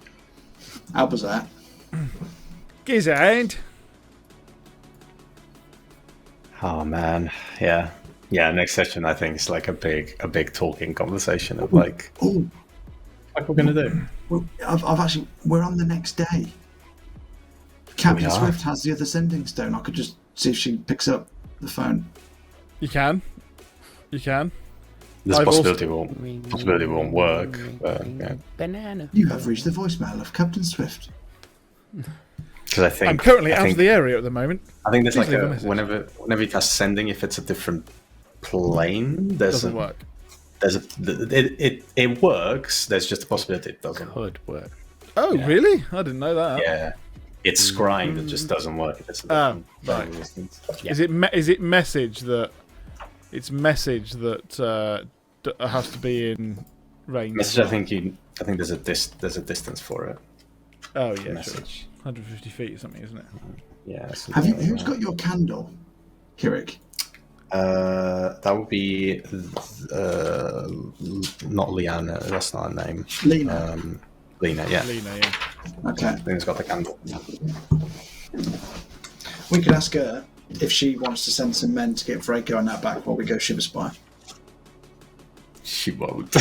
How was that? Gizzard. Oh man, yeah. Next session, I think, is like a big talking conversation of like, Oh, what we're gonna do. well, I've actually, we're on the next day. Captain We are? Swift has the other sending stone. I could just see if she picks up the phone. You can. This I've possibility won't work. But, yeah. Banana. You have reached the voicemail of Captain Swift. Because I think I'm currently out of the area at the moment. I think there's Please like leave a a message. whenever you cast sending, if it's a different plane, Doesn't work. It works. There's just a possibility it doesn't. Could work. Oh, Yeah. really? I didn't know that. Yeah, it's scrying that just doesn't work if it's a Oh, different right. plane distance. Yeah. Is it message that? It's message that has to be in range. Message. I think there's a distance for it. Oh yeah, sure. Message. 150 feet or something, isn't it? Yeah. Have you? Who's got your candle, Kirik? That would be not Liana. That's not her name. Lena. Lena. Yeah. Lena, yeah. Okay. Lena's got the candle. We could ask her if she wants to send some men to get Vraco on that back while we go Shiver Spy. She won't.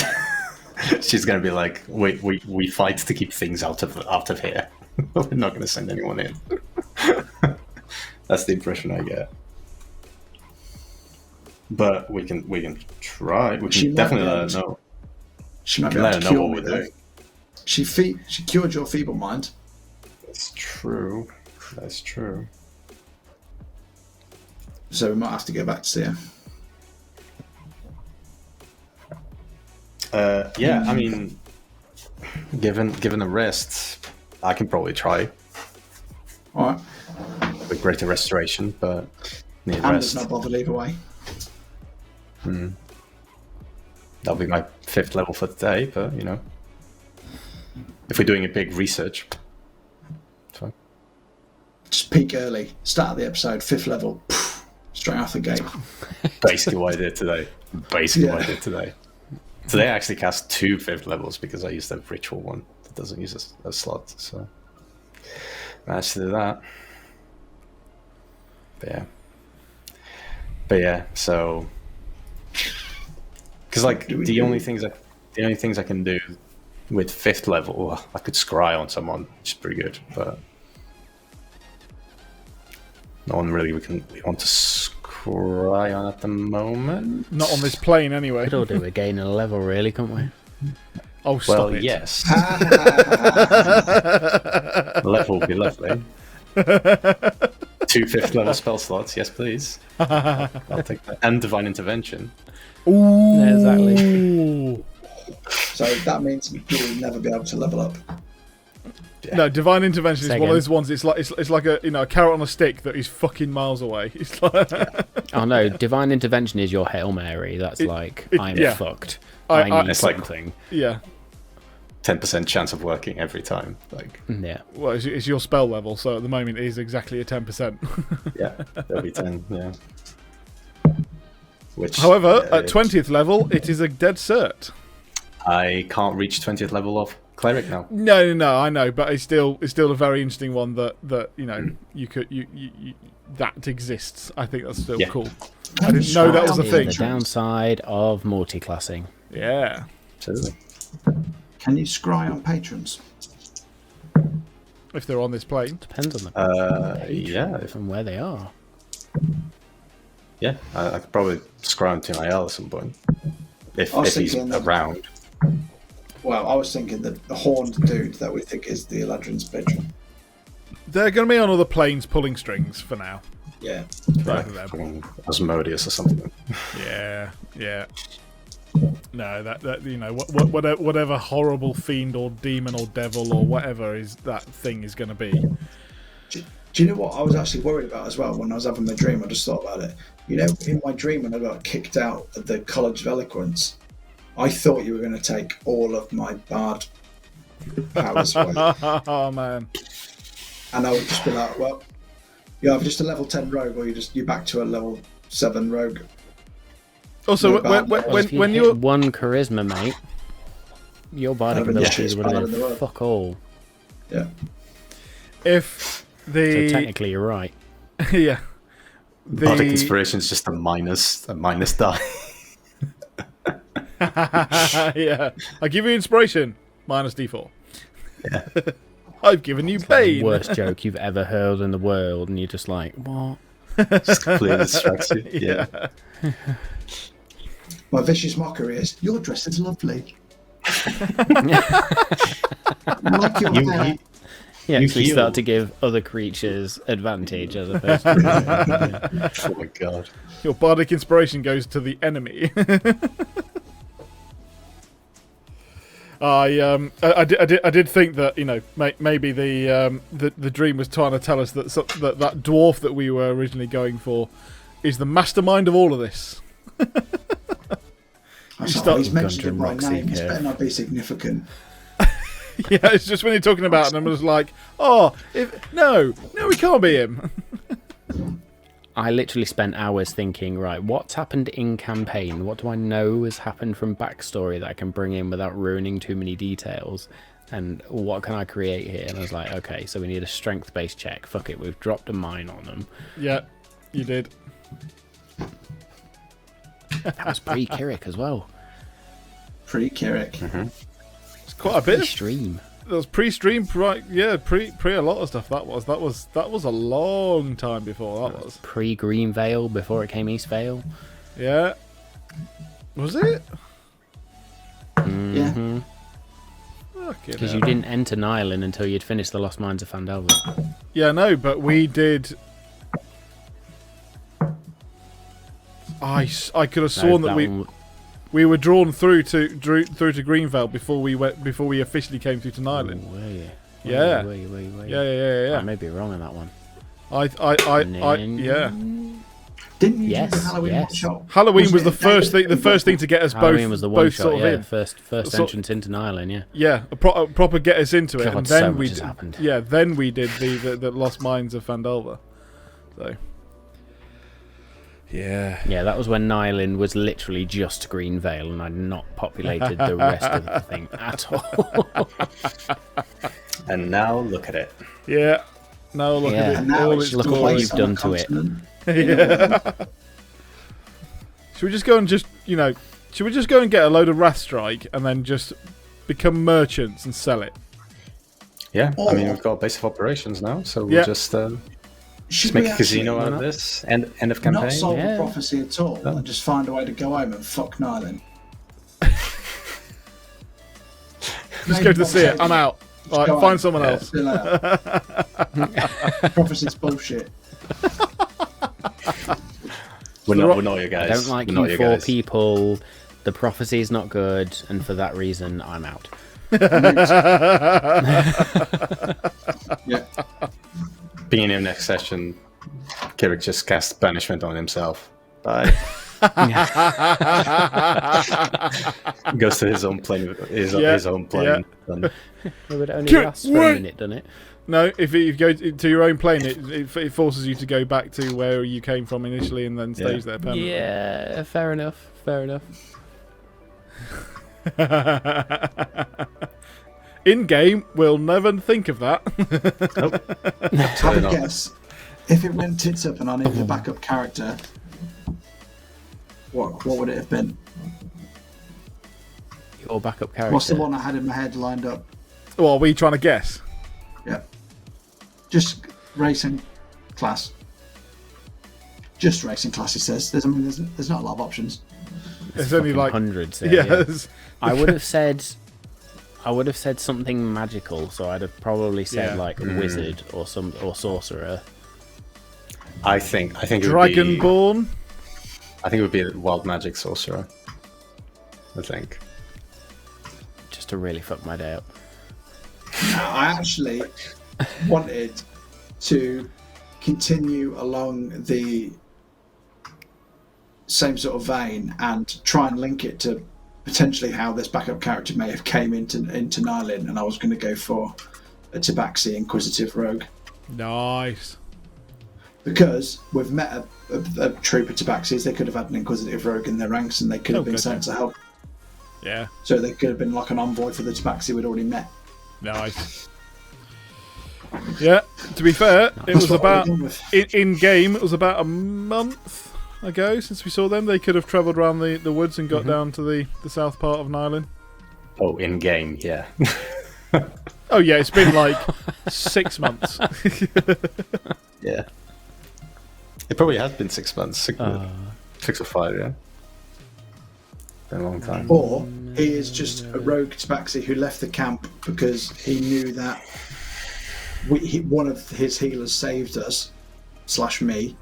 She's gonna be like, we fight to keep things out of here. We're not gonna send anyone in. That's the impression I get. But we can try. We She can might definitely be let able her to- know. She might We be can able let to her know cure what me we're though. doing. She cured your feeble mind. That's true. That's true. So we might have to go back to see her. Yeah, I mean, given the rest, I can probably try Alright. with greater restoration, but need Anders rest. not bothered either way. That'll be my 5th level for today, but you know, if we're doing a big research, it's fine. Just peak early. Start of the episode, 5th level. Straight off the gate. Basically what I did today. What I did today. Today I actually cast 2 5th levels because I used a ritual one that doesn't use a slot, so managed to do that. But yeah, so because like the only things I can do with 5th level, I could scry on someone, which is pretty good, but no one really we want to scry on at the moment. Not on this plane, anyway. Could all do with gaining a level, really, couldn't we? Oh, stop Well, it. yes. Level would be lovely. 2 5th level spell slots, yes please. I'll take that. And Divine Intervention. Ooh. Yeah, exactly. So that means you'll never be able to level up. Yeah. No, Divine Intervention is Say one of again. those ones. It's like a a carrot on a stick that is fucking miles away. It's like Oh no, Divine Intervention is your Hail Mary. That's like, I'm yeah. fucked. I- I need It's like- something. yeah. 10% chance of working every time. Like, Yeah. Well, it's your spell level, so at the moment it is exactly a 10%. yeah, there'll be 10, yeah. Which, However, at 20th level, it is a dead cert. I can't reach 20th level of Cleric now. No, I know, but it's still a very interesting one that you know you could you that exists. I think that's still Yeah. cool. I didn't know that was a Is thing. the downside of multi-classing. Yeah. Absolutely. Can you scry on patrons? If they're on this plane. Depends on the Yeah, and where they are. yeah. I could probably scry on to IL at some point. If I was he's thinking that- around. Well, I was thinking that the horned dude that we think is the Eladrin's patron. They're going to be on other planes pulling strings for now. Yeah. Both of them. Fucking Osmodius or something. Yeah. No, that you know, whatever horrible fiend or demon or devil or whatever is that thing is going to be. Do you know what I was actually worried about as well when I was having my dream? I just thought about it. You know, in my dream when I got kicked out of the College of Eloquence, I thought you were going to take all of my bard powers away. Oh man. And I would just be like, well, you're either just a level 10 rogue or you're back to a level 7 rogue. Also, No, bad. If you when hit you're one charisma, mate, your bardic That'd be the abilities shittiest would have bard in the been world. fuck all. Yeah. if So the technically, you're right. yeah Bardic the Inspiration is just a minus die. yeah, I give you inspiration minus D4. Yeah. I've given you The pain. worst joke you've ever heard in the world, and you're just like, what? Just completely distracts you. Yeah. My vicious mockery is, your dress is lovely. Like your hair. You actually heal. start to give other creatures advantage as opposed to... Oh my god. Your bardic inspiration goes to the enemy. I did think that, you know, maybe the dream was trying to tell us that that dwarf that we were originally going for is the mastermind of all of this. He's mentioned it by Gundren name. It's Roxy better not be significant. Yeah, it's just when you're talking about it, and I was like, oh, no, we can't be him. I literally spent hours thinking, right, what's happened in campaign? What do I know has happened from backstory that I can bring in without ruining too many details? And what can I create here? And I was like, okay, so we need a strength-based check. Fuck it, we've dropped a mine on them. Yeah, you did. That was pre-Kirik as well. Pre-Kirik. Mm-hmm. It's quite a bit. Pre-stream. That was pre-stream, right? Yeah, pre a lot of stuff. That was a long time before that was. Pre-Green Vale, before it came East Vale. Yeah. Was it? Mm-hmm. Fucking Because hell. you didn't enter Nylon until you'd finished the Lost Mines of Phandelver. Yeah, no, but we did. I could have sworn that we were drawn through to Greenvale before we officially came through to Nyland. Were you? Yeah. Were you? Yeah. I may be wrong on that one. Yeah. Didn't you Yes, do the Halloween yes. one-shot? Halloween was it the first thing. The first thing to get us Halloween both. was the both one sort shot, of yeah. in. First So- entrance into Nylon, yeah. Yeah, a proper get us into it, God, and so then much we has happened. yeah, then we did the Lost Mines of Phandelver. So. Yeah. Yeah, that was when Nylon was literally just Green Vale, and I'd not populated the rest of the thing at all. And now look at it. Yeah. Now look Yeah. at And it. now All it's its look what glory. you've done to it. Yeah. Should we just go and should we just go and get a load of Wrathstrike and then just become merchants and sell it? Yeah, Or- I mean, we've got a base of operations now, so we'll Yeah. just Should make we a casino actually out of this. End of campaign. not solve Yeah. the prophecy at all and just find a way to go home and fuck Nyland? Just go to the sea. I'm out. Right, Go find on. someone else. See you later. Prophecy's bullshit. We're not your I guys. don't like We're not you your four guys. people. The prophecy is not good, and for that reason, I'm out. Yeah. Beginning of next session, Kirik just cast banishment on himself. Bye. Goes to his own plane. His own plane. And It would only Get last for a away! minute, doesn't it? No, if you go to your own plane, it forces you to go back to where you came from initially and then stays there permanently. Yeah, fair enough. In game, we'll never think of that. Have a guess. If it went tits up and I needed a backup character, what would it have been? Your backup character. What's the one I had in my head lined up? Well, are we trying to guess? Yeah. Just racing class. Just racing class, he says. There's not a lot of options. It's only Fucking like hundreds. There, yeah. yes. I would have said something magical, so I'd have probably said Yeah. like wizard or sorcerer. I think it would be, Dragonborn. I think it would be a wild magic sorcerer. I think. Just to really fuck my day up. I actually wanted to continue along the same sort of vein and try and link it to potentially how this backup character may have came into Nylin, and I was going to go for a Tabaxi Inquisitive Rogue. Nice. Because we've met a troop of Tabaxis, they could have had an Inquisitive Rogue in their ranks and they could have been good, sent to help. Yeah. So they could have been like an envoy for the Tabaxi we'd already met. Nice. Yeah. To be fair, it was what about we're done with. in game. It was about a month ago since we saw them. They could have travelled around the woods and got down to the south part of Nyland. Oh, in game, yeah. Oh yeah, it's been like 6 months. Yeah. It probably has been 6 months. 6 or 5, yeah. Been a long time. Or he is just a rogue tabaxi who left the camp because he knew that one of his healers saved us, / me,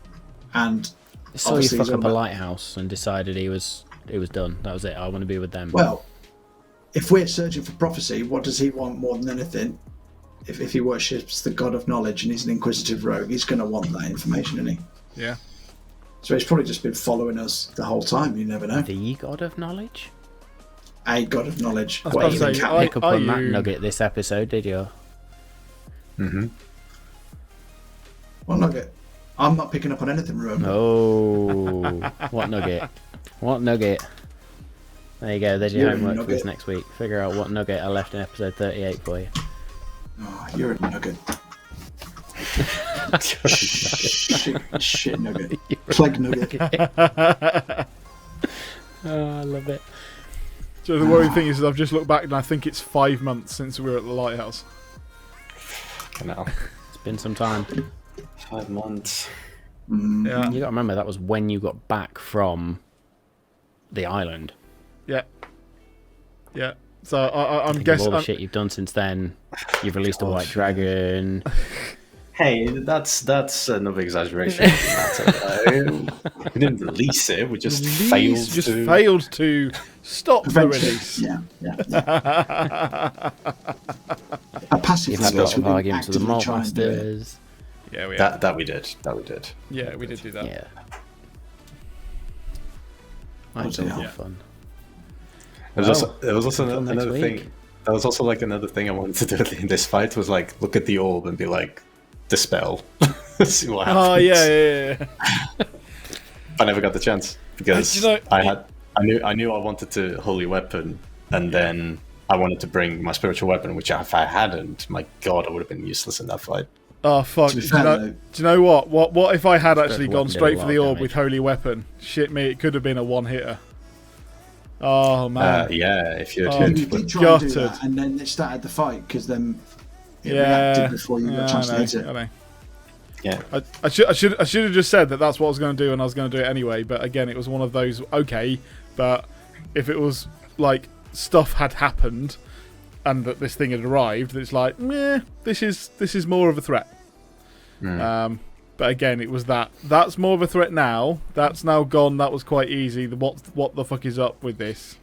and Saw you obviously fuck he's up all a about- lighthouse and decided he was done. That was it. I want to be with them. Well, if we're searching for prophecy, what does he want more than anything? If he worships the god of knowledge and he's an inquisitive rogue, he's going to want that information, isn't he? Yeah. So he's probably just been following us the whole time. You never know. The god of knowledge? A god of knowledge. I was Whatever about the to say, cat- I- Pick up are on that you- nugget this episode, did you? Mm-hmm. What nugget? I'm not picking up on anything, remember? Oh, what nugget? What nugget? There you go. There's your You're a homework for this nugget. next week. Figure out what nugget I left in episode 38 for you. Oh, you're a nugget. shit nugget. Plague nugget. Oh, I love it. So the worrying thing is I've just looked back and I think it's 5 months since we were at the lighthouse. Now, It's been some time. 5 months. Yeah. You got to remember that was when you got back from the island. Yeah. Yeah. So I'm Think of guessing. all the shit you've done since then. You've released a white dragon. Hey, that's another exaggeration. We didn't release it. We just failed to stop the Eventually. release. Yeah. A passive You've had release. lots We of didn't arguments with the actively Malt try and do it. Masters. Yeah, we have. That we did. That we did. Yeah, we did do that. Yeah. Oh, I had dear. fun. There was also until next another week. thing. That was also like another thing I wanted to do in this fight was like look at the orb and be like dispel, see what happens. Oh yeah. I never got the chance because You know, I knew I wanted to holy weapon, and then I wanted to bring my spiritual weapon, which if I hadn't, my god, I would have been useless in that fight. Oh fuck! To be Do fair, you know, though- do you know what? What if I had actually weapon gone did a straight lot for the of orb damage. with holy weapon? Shit me, it could have been a one hitter. Oh man. Yeah, if you Oh, had You hit, did try and do Gutted. that, and then it started the fight because then it Yeah. reacted before you got a chance to hit it. I know. yeah, I should have just said that that's what I was going to do, and I was going to do it anyway. But again, it was one of those okay. But if it was like stuff had happened and that this thing had arrived, it's like, meh, this is more of a threat. But again, it was that's more of a threat now. That's now gone. That was quite easy. What the fuck is up with this?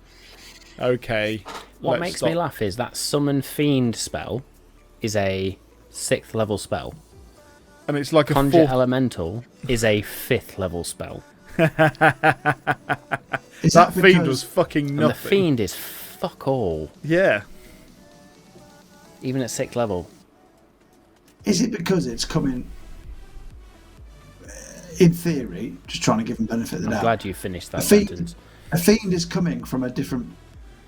Okay. What let's makes stop. me laugh is that Summon Fiend spell is a 6th level spell. And it's like a Conjure fourth. Elemental is a 5th level spell. Is That fiend because- was fucking And nothing. the Fiend is fuck all, Yeah. even at 6th level. Is it because it's coming? In theory, just trying to give them benefit of the I'm doubt. glad you finished that A fiend, sentence. a fiend is coming from a different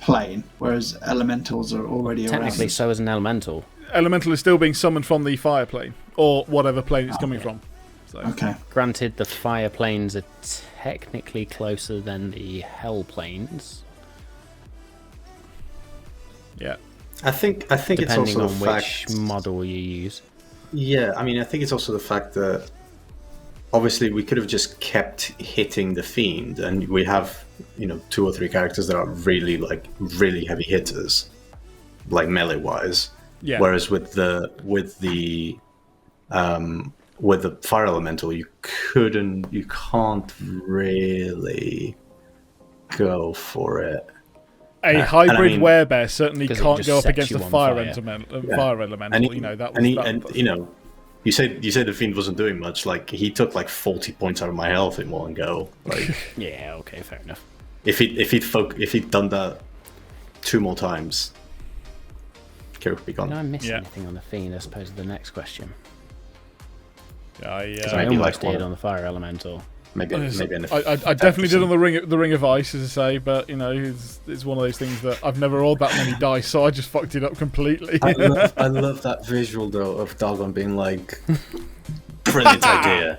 plane, whereas elementals are already Technically, around. so is an elemental. Elemental is still being summoned from the fire plane or whatever plane it's coming from. So Okay. Granted, the fire planes are technically closer than the hell planes, yeah. I think it's depending also on the which fact. model you use. Yeah, I mean, I think it's also the fact that obviously we could have just kept hitting the fiend, and we have 2 or 3 characters that are really heavy hitters, like melee wise. Yeah. Whereas with the fire elemental, you can't really go for it. A and hybrid I mean- werebear certainly 'Cause it can't just go up sets against you a on fire, fire. fire elemental. And That was you said the fiend wasn't doing much. Like he took like 40 points out of my health in one go. Like Yeah, okay, fair enough. if he'd done that 2 more times, Kira would be gone. Did I miss Yeah. anything on the Fiend? I suppose is the next question. I, Because I Maybe almost like one did of- on the Fire Elemental. Maybe I definitely did on the ring of ice, as I say, but it's one of those things that I've never rolled that many dice, so I just fucked it up completely. I love that visual though of Dalgon being like, brilliant idea.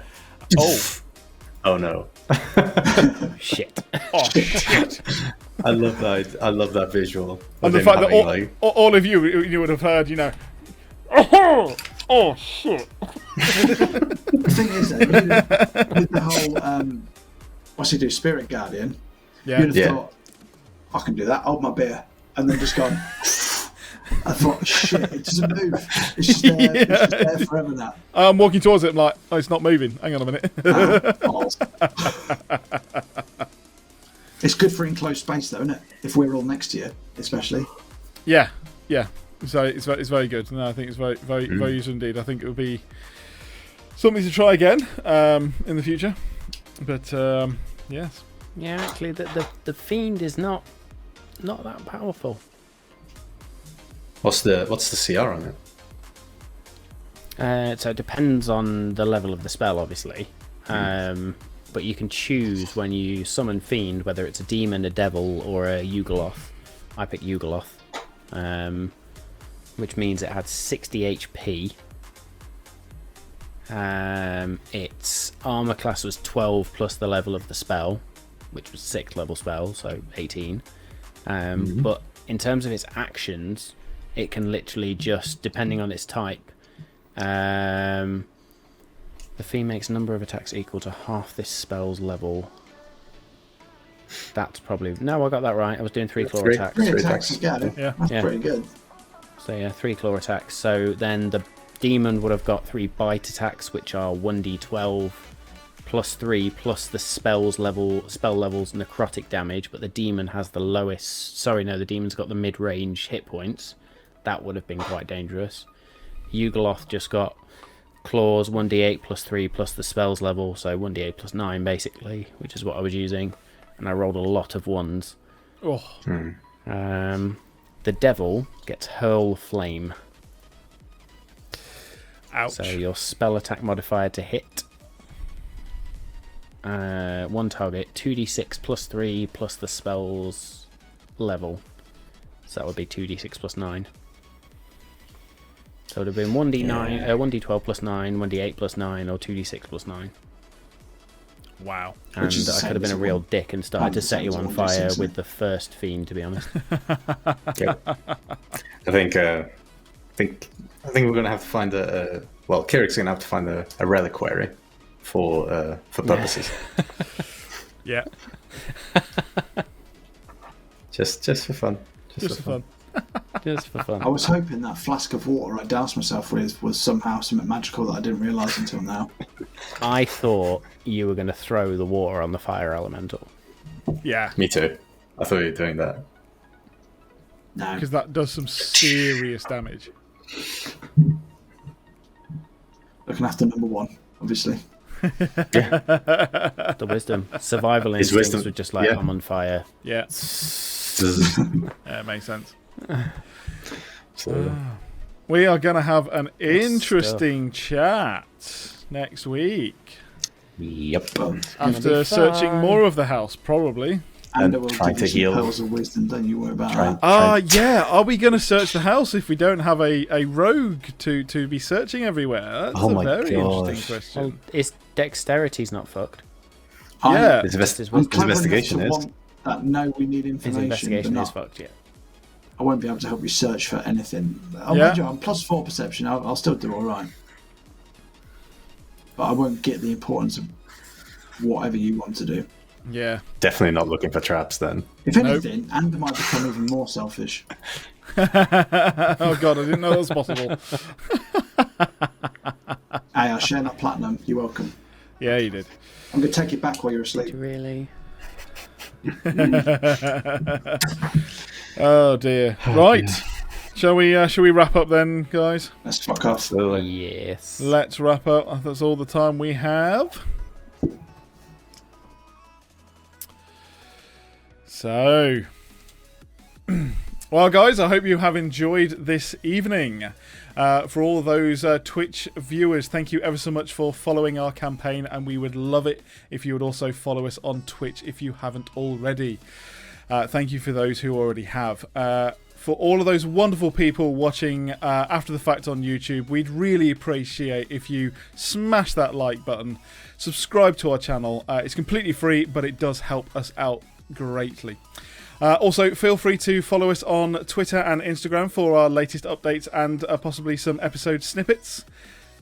Oh no. Shit. Oh shit! I love that visual. And of the him fact that having, all of you would have heard, oh shit! The thing is, though, with the whole what's he do, Spirit Guardian, Yeah. you'd have thought I can do that. Hold my beer. And then just gone. I thought, shit, it doesn't move. It's just there, it's just there forever now. I'm walking towards it. I'm like, oh, it's not moving. Hang on a minute. Balls. It's good for enclosed space, though, isn't it? If we're all next to you, especially. Yeah. So it's very good. No, I think it's very useful indeed. I think it would be something to try again in the future. But yes. Yeah, actually, the fiend is not that powerful. What's the CR on it? So it depends on the level of the spell, obviously. But you can choose when you summon fiend whether it's a demon, a devil, or a Yugoloth. I picked Yugoloth, which means it had 60 HP. Its armor class was 12 plus the level of the spell, which was 6th level spell, so 18. But in terms of its actions, it can literally just, depending on its type, the fiend makes number of attacks equal to half this spell's level. That's probably... No, I got that right. I was doing 3 claw attacks. 3 attacks. Yeah. That's pretty good. So yeah, 3 claw attacks. So then the demon would have got 3 bite attacks, which are 1d12 plus 3 plus the spell level's necrotic damage, but the demon has the lowest... Sorry, no, the demon's got the mid-range hit points. That would have been quite dangerous. Yugoloth just got claws 1d8 plus 3 plus the spell's level, so 1d8 plus 9 basically, which is what I was using, and I rolled a lot of 1s. The devil gets hurl flame. Ouch. So your spell attack modifier to hit, 1 target, 2d6 plus 3 plus the spell's level, so that would be 2d6 plus 9. So it would have been 1d12 plus 9, 1d8 plus 9, or 2d6 plus 9. Wow. And I could have been a real dick and started to set you on fire with the first fiend, to be honest. Yep. I think we're gonna have to find Kirik's gonna have to find a reliquary for purposes. Yeah. Just for fun. Just for fun. Just for fun. I was hoping that flask of water I doused myself with was somehow something magical that I didn't realise until now. I thought you were going to throw the water on the fire elemental. Yeah. Me too. I thought you were doing that. No. Because that does some serious damage. Looking after number 1, obviously. The wisdom. Survival His instincts wisdom. were just like, Yeah. I'm on fire. Yeah. Yeah, it makes sense. So, We are going to have an interesting chat next week. yep. After searching more of the house, probably. And And I will trying give you to some heal. pearls of wisdom, don't you worry about that. Yeah. Are we going to search the house if we don't have a rogue to be searching everywhere? That's Oh a my very gosh. interesting question. Well, its dexterity's not fucked. Yeah. His His I'm wisdom. clever enough investigation to is. want that no, we need His information, investigation but is not, fucked, yeah. I won't be able to help you search for anything. Yeah. I'm +4 perception, I'll still do alright. But I won't get the importance of whatever you want to do. Yeah. Definitely not looking for traps then. If anything, Ander might become even more selfish. Oh god, I didn't know that was possible. Hey, I share that platinum, you're welcome. Yeah, you did. I'm going to take it back while you're asleep. Really? Oh dear. Right. Shall we wrap up then, guys? Let's fuck off. Absolutely. Yes. Let's wrap up. That's all the time we have. So, well, guys, I hope you have enjoyed this evening. For all of those Twitch viewers, thank you ever so much for following our campaign, and we would love it if you would also follow us on Twitch if you haven't already. Thank you for those who already have. For all of those wonderful people watching after the fact on YouTube, we'd really appreciate if you smash that like button, subscribe to our channel. It's completely free, but it does help us out greatly. Also, feel free to follow us on Twitter and Instagram for our latest updates and possibly some episode snippets.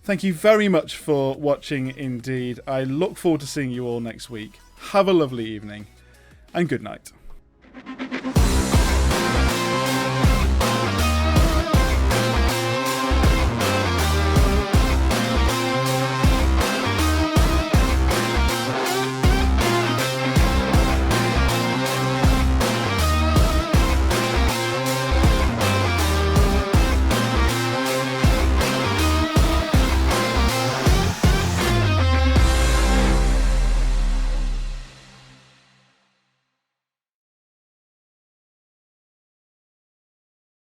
Thank you very much for watching indeed. I look forward to seeing you all next week. Have a lovely evening and good night.